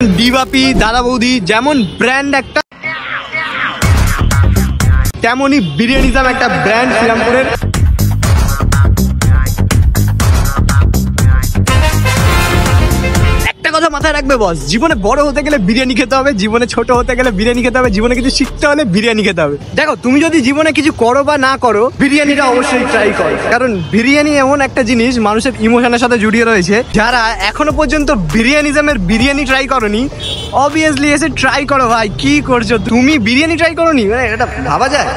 ডিবাপি দাদা বৌদি যেমন ব্র্যান্ড একটা, তেমনই বিরিয়ানিজম একটা ব্র্যান্ড শ্রীরামপুরের। একটা কথা মাথায় রাখবে বস, জীবনে বড় হতে গেলে বিরিয়ানি খেতে হবে, জীবনে ছোট হতে গেলে বিরিয়ানি খেতে হবে, জীবনে কিছু শিখতে হলে বিরিয়ানি খেতে হবে। দেখো তুমি যদি জীবনে কিছু করো বা না করো, বিরিয়ানিটা অবশ্যই ট্রাই করো, কারণ বিরিয়ানি এমন একটা জিনিস মানুষের ইমোশনের সাথে জড়িয়ে রয়েছে। যারা এখনো পর্যন্ত বিরিয়ানিজমের বিরিয়ানি ট্রাই করোনি, অবভিয়াসলি এসে ট্রাই করো ভাই। কি করছো তুমি, বিরিয়ানি ট্রাই করোনি? মানে এটা ভাবা যায়?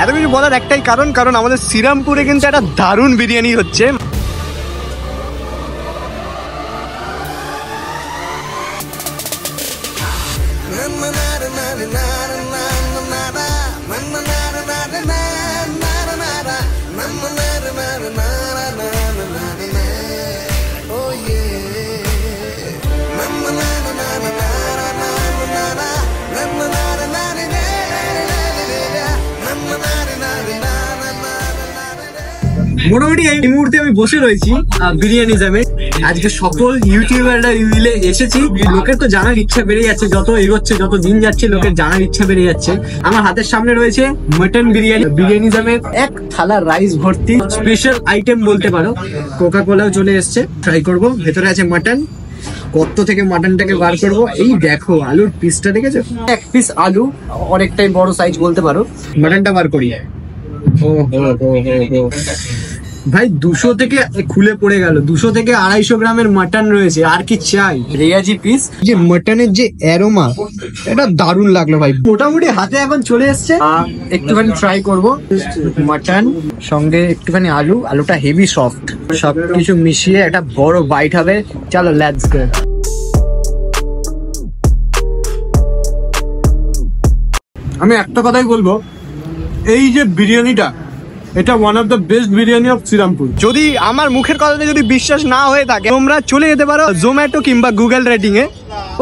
এত কিছু বলার একটাই কারণ আমাদের শ্রীরামপুরে কিন্তু একটা দারুণ বিরিয়ানি হচ্ছে। মোটামুটি এই মুহূর্তে আমি বসে রয়েছি বিরিয়ানিজমে। আজকে সকল ইউটিউবাররা রিভিলে এসেছি। লোকের তো জানার ইচ্ছা বেড়ে যাচ্ছে, যত এগোচ্ছে, যত দিন যাচ্ছে লোকের জানার ইচ্ছা বেড়ে যাচ্ছে। আমার হাতের সামনে রয়েছে মটন বিরিয়ানি। বিরিয়ানিজমের এক থালা রাইস ভর্তি স্পেশাল আইটেম বলতে পারো। কোকা কোলাও চলে এসছে, ট্রাই করবো। ভেতরে আছে মাটন। কত থেকে মাটনটাকে বার করবো। এই দেখো আলুর পিসটা দেখেছো, এক পিস আলু, অনেকটাই বড় সাইজ বলতে পারো। মাটনটা বার করি। ভাই 200 থেকে খুলে পড়ে গেল। 200 থেকে 250 গ্রামের মাটন রয়েছে, আর কি চাই। রেয়াজি পিস, যে মাটনের যে অ্যারোমা, এটা দারুণ লাগলো ভাই। মোটামুটি হাতে এখন চলে এসছে, একটুখানি ট্রাই করব। মাটন সঙ্গে একটুখানি আলু, আলুটা হেভি সফট, সবকিছু মিশিয়ে একটা বড় বাইট হবে। চলো লেটস গো। আমি একটা কথাই বলবো, এই যে বিরিয়ানিটা, এটা one of the best biryani of Serampore. যদি আমার মুখের কথাতে যদি বিশ্বাস না হয়ে থাকে, তোমরা চলে যেতে পারো জোম্যাটো কিংবা গুগল রেটিং এ।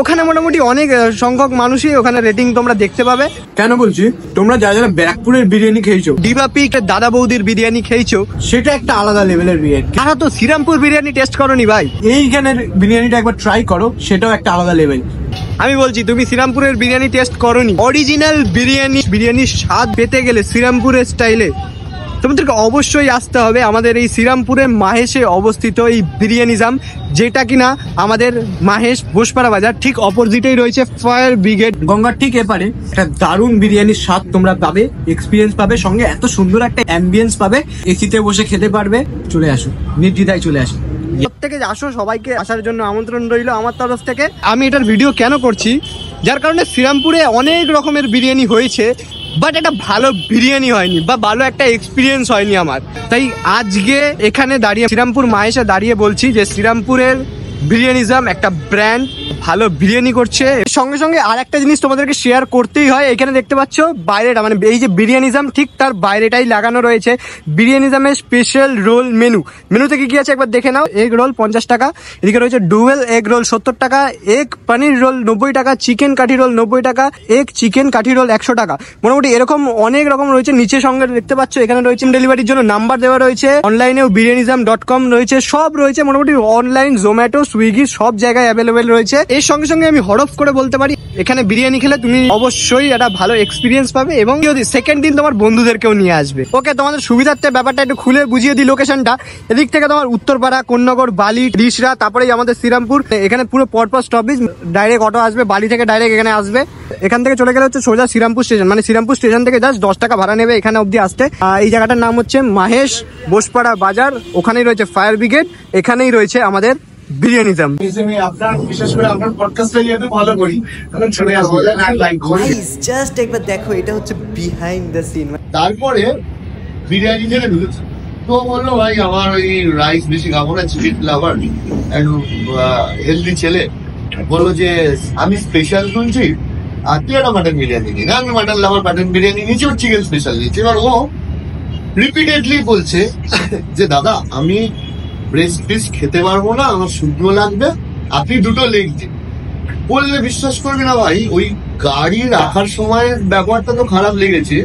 ওখানে মোটামুটি অনেক সংখ্যক মানুষই ওখানে রেটিং তোমরা দেখতে পাবে। কেন বলছি, তোমরা যারা যারা ব্যারাকপুরের বিরিয়ানি খেয়েছো, ডিবাপি দাদা বৌদির বিরিয়ানি খেয়েছো, সেটা একটা আলাদা লেভেলের বিরিয়ানি। তারা তো শ্রীরামপুর বিরিয়ানি টেস্ট করোনি ভাই, এইখানের বিরিয়ানিটা একবার ট্রাই করো, সেটাও একটা আলাদা লেভেল। আমি বলছি তুমি শ্রীরামপুরের বিরিয়ানি টেস্ট করোনি, অরিজিনাল বিরিয়ানির স্বাদ পেতে গেলে শ্রীরামপুরের স্টাইলে তোমাদেরকে অবশ্যই আসতে হবে আমাদের এই শ্রীরামপুরের মাহেশে অবস্থিত এই বিরিয়ানিজম, যেটা কিনা আমাদের মাহেশ বোসপাড়া বাজার ঠিক অপোজিটেই রয়েছে ফায়ার ব্রিগেড। গঙ্গার ঠিক এপারে একটা দারুণ বিরিয়ানির স্বাদ তোমরা পাবে, এক্সপিরিয়েন্স পাবে, সঙ্গে এত সুন্দর একটা অ্যাম্বিয়েন্স পাবে। এসিতে বসে খেতে পারবে। চলে আসো, নির্দ্বিধায় চলে আসো। প্রত্যেকে আসো, সবাইকে আসার জন্য আমন্ত্রণ রইল আমার তরফ থেকে। আমি এটার ভিডিও কেন করছি, যার কারণে শ্রীরামপুরে অনেক রকমের বিরিয়ানি হয়েছে, বাট একটা ভালো বিরিয়ানি হয়নি বা ভালো একটা এক্সপিরিয়েন্স হয়নি আমার। তাই আজকে এখানে দাঁড়িয়ে শ্রীরামপুর মাহেশে দাঁড়িয়ে বলছি যে শ্রীরামপুরের বিরিয়ানিজম একটা ব্র্যান্ড, ভালো বিরিয়ানি করছে। সঙ্গে সঙ্গে আর একটা জিনিস তোমাদেরকে শেয়ার করতেই হয়। এখানে দেখতে পাচ্ছ বাইরেটা, মানে এই যে বিরিয়ানিজম ঠিক তার বাইরেটাই লাগানো রয়েছে বিরিয়ানিজমের স্পেশাল রোল মেনু। মেনুতে কি কি আছে একবার দেখে নাও। এগ রোল 50 টাকা, এদিকে রয়েছে ডুয়েল এগ রোল 70 টাকা, এগ পনির রোল 90 টাকা, চিকেন কাঠি রোল 90 টাকা, এগ চিকেন কাঠি রোল 100 টাকা। মোটামুটি এরকম অনেক রকম রয়েছে। নিচে সঙ্গে দেখতে পাচ্ছ এখানে রয়েছে ডেলিভারির জন্য নাম্বার দেওয়া রয়েছে, অনলাইনেও biryanisim.com রয়েছে, সব রয়েছে। মোটামুটি অনলাইন জোম্যাটো সুইগি সব জায়গায় অ্যাভেলেবেল রয়েছে। এর সঙ্গে সঙ্গে আমি হরফ করে বলতে পারি, এখানে বিরিয়ানি খেলে তুমি অবশ্যই একটা ভালো এক্সপিরিয়েন্স পাবে, এবং যদি সেকেন্ড দিন তোমার বন্ধুদেরকেও নিয়ে আসবে। ওকে, তোমাদের সুবিধার্থে ব্যাপারটা একটু খুলে বুঝিয়ে দিই লোকেশনটা। এদিক থেকে তোমার উত্তরপাড়া, কোন্নগর, বালি, রিসরা, তারপরেই আমাদের শ্রীরামপুর। এখানে পুরো পরপর স্টপেজ, ডাইরেক্ট অটো আসবে, বালি থেকে ডাইরেক্ট এখানে আসবে। এখান থেকে চলে গেলে হচ্ছে সোজা শ্রীরামপুর স্টেশন, মানে শ্রীরামপুর স্টেশন থেকে জাস্ট 10 টাকা ভাড়া নেবে এখানে অবধি আসতে। এই জায়গাটার নাম হচ্ছে মাহেশ বোসপাড়া বাজার, ওখানেই রয়েছে ফায়ার ব্রিগেড, এখানেই রয়েছে আমাদের বিরিয়ানিজম। জাস্ট একবার দেখো, এটা হচ্ছে বিহাইন্ড দ্য সিন। তারপরে বিরিয়ানি জেনে ঢুকেছে, তো বললো ভাই আমার ওই রাইস বেশি খাবো না, চিকেন লাভার, একটু হেলদি ছেলে, বললো যে আমি স্পেশাল শুনছি আর তুই একটা মাটন বিরিয়ানি নিই। আমি মাটন লাভার মাটন বিরিয়ানি নিয়েছি, ওর চিকেন স্পেশাল নিয়েছি। এবার ও রিপিটেডলি বলছে যে দাদা আমি ব্রেস্ট পিস খেতে পারবো না, আমার শুকনো লাগবে, আপনি দুটো লেগ দিন। বললে বিশ্বাস করবি না ভাই, ওই গাড়ি রাখার সময় ব্যবহারটা তো খারাপ লেগেছে।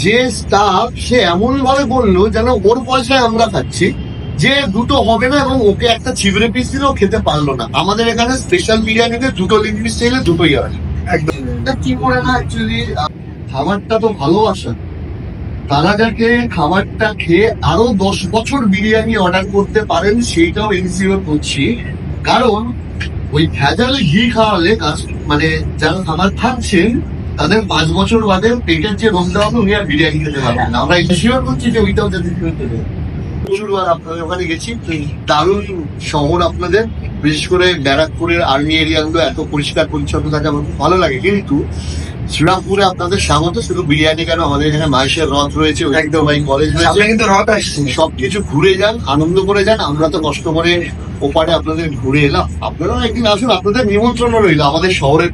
যে স্টাফ সে এমন ভাবে বললো যেন ওর পয়সায় আমরা খাচ্ছি, যে দুটো হবে না, এবং ওকে একটা চিবড়ে পিস দিলেও খেতে পারলো না। আমাদের এখানে স্পেশাল বিরিয়ানিতে দুটো লেগ পিস চাইলে দুটোই হয়। একদম কি করে না, অ্যাকচুয়ালি খাবারটা তো ভালোবাসা, তারা যাতে খাবারটা খেয়ে আরো 10 বছর বিরিয়ানি অর্ডার করতে পারেন সেইটাও এনসিওর করছি। কারণ ওই ভেজালে ঘি খাওয়ালে মানে যারা খাবার খাচ্ছেন তাদের 5 বছর বাদে পেটের যে রোগটা হবে উনি আর বিরিয়ানি খেতে পারবেন না। আমরা এনসিওর করছি যে ওইটাও যাতে খেতে দেবে। প্রচুরবার আপনাদের ওখানে গেছি, দারুণ শহর আপনাদের, বিশেষ করে ব্যারাকপুরের আর্মি এরিয়াগুলো এত পরিষ্কার পরিচ্ছন্ন থাকে, আমার খুব ভালো লাগে। কিন্তু শ্রীরামপুরে আপনাদের স্বাগত। শুধু বিরিয়ানি কেন, আমাদের এখানে মাহেশের রথ রয়েছে, একদম ভাই কলেজ রয়েছে, কিন্তু রথ আসছে। সবকিছু ঘুরে যান, আনন্দ করে যান। আমরা তো কষ্ট করে ওপারে আপনাদের ঘুরে এলাম, আপনারাও একদিন আসুন, আপনাদের নিমন্ত্রণ রইল আমাদের শহরের।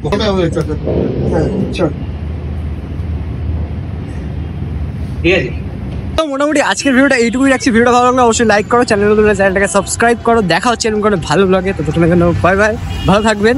ঠিক আছে, তো মোটামুটি আজকের ভিডিওটা এইটুকুই রাখছি। ভিডিওটা ভালো লাগলে অবশ্যই লাইক করো, চ্যানেলটাকে সাবস্ক্রাইব করো। দেখা হচ্ছে এরকম কোনো ভালো ব্লগে। তো ততক্ষণের জন্য বাই বাই, ভালো থাকবেন।